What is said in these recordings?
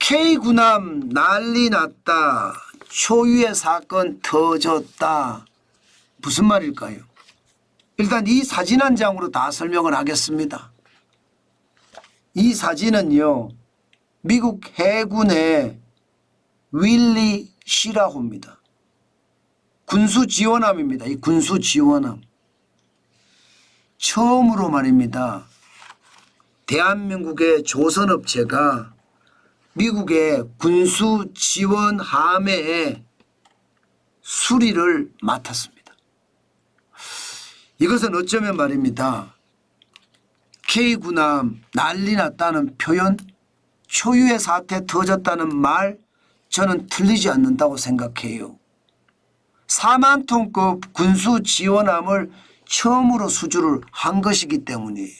K군함 난리 났다. 초유의 사건 터졌다. 무슨 말일까요? 일단 이 사진 한 장으로 다 설명을 하겠습니다. 이 사진은요, 미국 해군의 윌리 시라호입니다. 군수지원함입니다. 이 군수지원함. 처음으로 말입니다. 대한민국의 조선업체가 미국의 군수지원함의 수리를 맡았습니다. 이것은 어쩌면 말입니다. K군함 난리 났다는 표현, 초유의 사태 터졌다는 말, 저는 틀리지 않는다고 생각해요. 4만 톤급 군수지원함을 처음으로 수주를 한 것이기 때문이에요.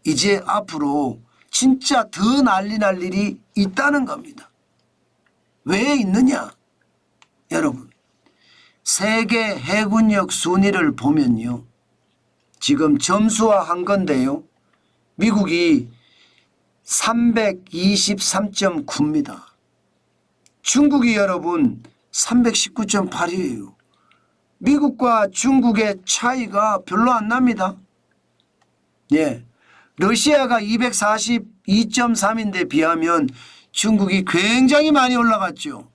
이제 앞으로 진짜 더 난리 날 일이 있다는 겁니다. 왜 있느냐? 여러분, 세계 해군력 순위를 보면요, 지금 점수화한 건데요, 미국이 323.9입니다. 중국이 여러분 319.8이에요. 미국과 중국의 차이가 별로 안 납니다. 예. 러시아가 242.3인데 비하면 중국이 굉장히 많이 올라갔죠.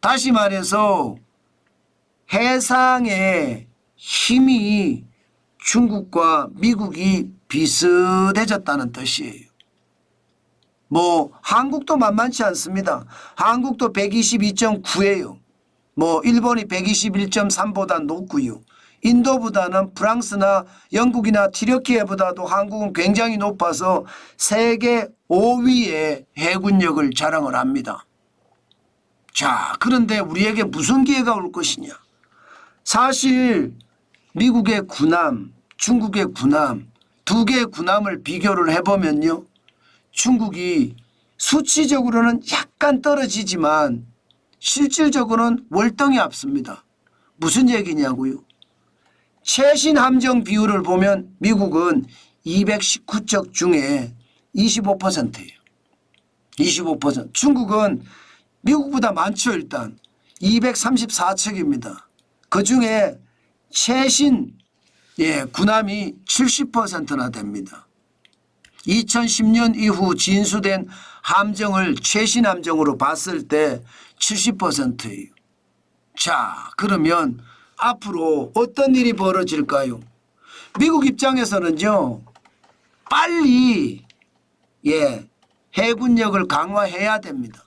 다시 말해서 해상의 힘이 중국과 미국이 비슷해졌다는 뜻이에요. 뭐 한국도 만만치 않습니다. 한국도 122.9예요. 뭐 일본이 121.3보다 높고요. 인도보다는 프랑스나 영국이나 튀르키예보다도 한국은 굉장히 높아서 세계 5위의 해군력을 자랑을 합니다. 자, 그런데 우리에게 무슨 기회가 올 것이냐? 사실 미국의 군함, 중국의 군함, 두 개의 군함을 비교를 해보면요, 중국이 수치적으로는 약간 떨어지지만 실질적으로는 월등히 앞섭니다. 무슨 얘기냐고요? 최신 함정 비율을 보면 미국은 219척 중에 25%예요. 25%. 중국은 미국보다 많죠. 일단 234척입니다. 그중에 최신 군함이 70%나 됩니다. 2010년 이후 진수된 함정을 최신 함정으로 봤을 때 70%예요. 자, 그러면 앞으로 어떤 일이 벌어질까요? 미국 입장에서는요, 빨리 해군력을 강화해야 됩니다.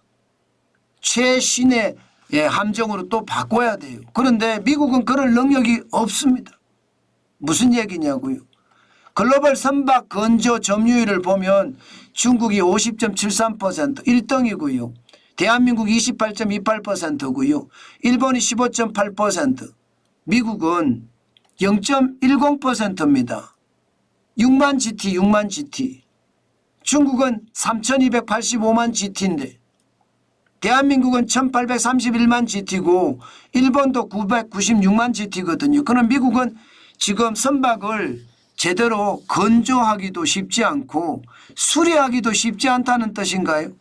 최신의 함정으로 또 바꿔야 돼요. 그런데 미국은 그럴 능력이 없습니다. 무슨 얘기냐고요? 글로벌 선박 건조 점유율을 보면 중국이 50.73% 1등이고요. 대한민국 28.28%고요. 일본이 15.8%, 미국은 0.10%입니다. 6만 GT. 중국은 3,285만 GT인데 대한민국은 1,831만 GT고 일본도 996만 GT거든요. 그럼 미국은 지금 선박을 제대로 건조하기도 쉽지 않고 수리하기도 쉽지 않다는 뜻인가요?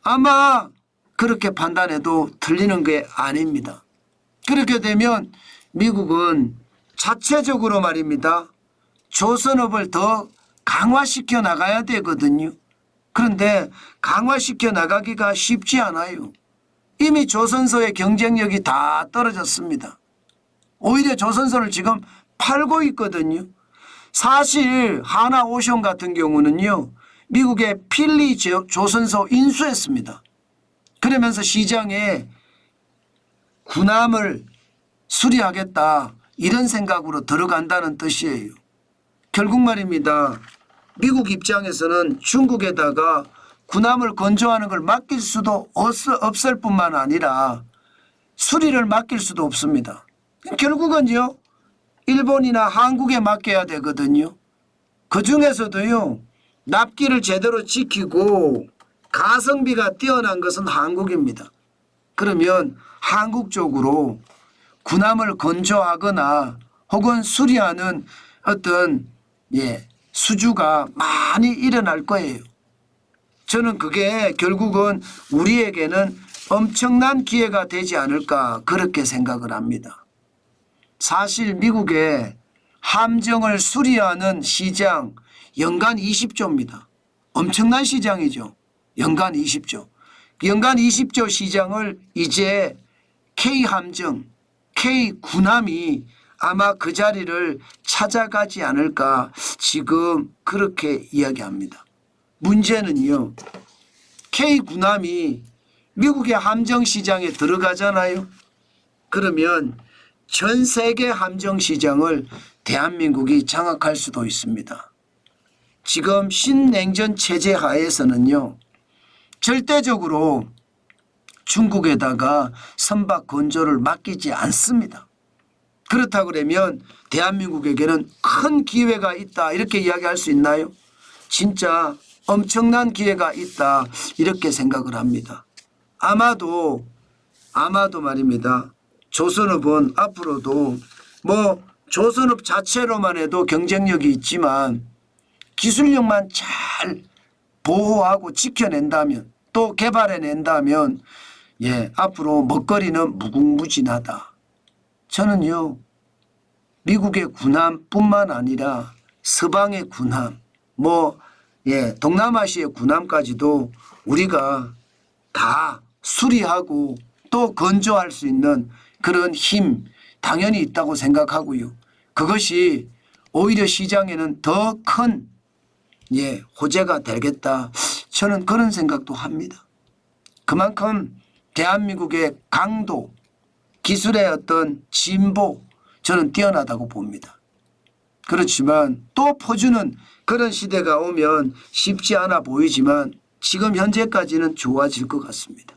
아마 그렇게 판단해도 틀리는 게 아닙니다. 그렇게 되면 미국은 자체적으로 말입니다, 조선업을 더 강화시켜 나가야 되거든요. 그런데 강화시켜 나가기가 쉽지 않아요. 이미 조선소의 경쟁력이 다 떨어졌습니다. 오히려 조선소를 지금 팔고 있거든요. 사실 하나오션 같은 경우는요, 미국의 필리 조선소 인수했습니다. 그러면서 시장에 군함을 수리하겠다 이런 생각으로 들어간다는 뜻이에요. 결국 말입니다, 미국 입장에서는 중국에다가 군함을 건조하는 걸 맡길 수도 없을 뿐만 아니라 수리를 맡길 수도 없습니다. 결국은요, 일본이나 한국에 맡겨야 되거든요. 그중에서도요, 납기를 제대로 지키고 가성비가 뛰어난 것은 한국입니다. 그러면 한국 쪽으로 군함을 건조하거나 혹은 수리하는 어떤 수주가 많이 일어날 거예요. 저는 그게 결국은 우리에게는 엄청난 기회가 되지 않을까 그렇게 생각을 합니다. 사실 미국의 함정을 수리하는 시장 연간 20조입니다. 엄청난 시장이죠. 연간 20조. 연간 20조 시장을 이제 K함정, K군함이 아마 그 자리를 찾아가지 않을까 지금 그렇게 이야기합니다. 문제는요. K군함이 미국의 함정시장에 들어가잖아요. 그러면 전 세계 함정시장을 대한민국이 장악할 수도 있습니다. 지금 신냉전 체제 하에서는요. 절대적으로 중국에다가 선박 건조를 맡기지 않습니다. 그렇다 그러면 대한민국에게는 큰 기회가 있다 이렇게 이야기할 수 있나요? 진짜 엄청난 기회가 있다 이렇게 생각을 합니다. 아마도 말입니다. 조선업은 앞으로도 뭐 조선업 자체로만 해도 경쟁력이 있지만 기술력만 잘 보호하고 지켜낸다면 또 개발해낸다면 앞으로 먹거리는 무궁무진하다. 저는요. 미국의 군함뿐만 아니라 서방의 군함 동남아시아의 군함까지도 우리가 다 수리하고 또 건조할 수 있는 그런 힘 당연히 있다고 생각하고요. 그것이 오히려 시장에는 더 큰 호재가 되겠다. 저는 그런 생각도 합니다. 그만큼 대한민국의 강도, 기술의 어떤 진보 저는 뛰어나다고 봅니다. 그렇지만 또 퍼주는 그런 시대가 오면 쉽지 않아 보이지만 지금 현재까지는 좋아질 것 같습니다.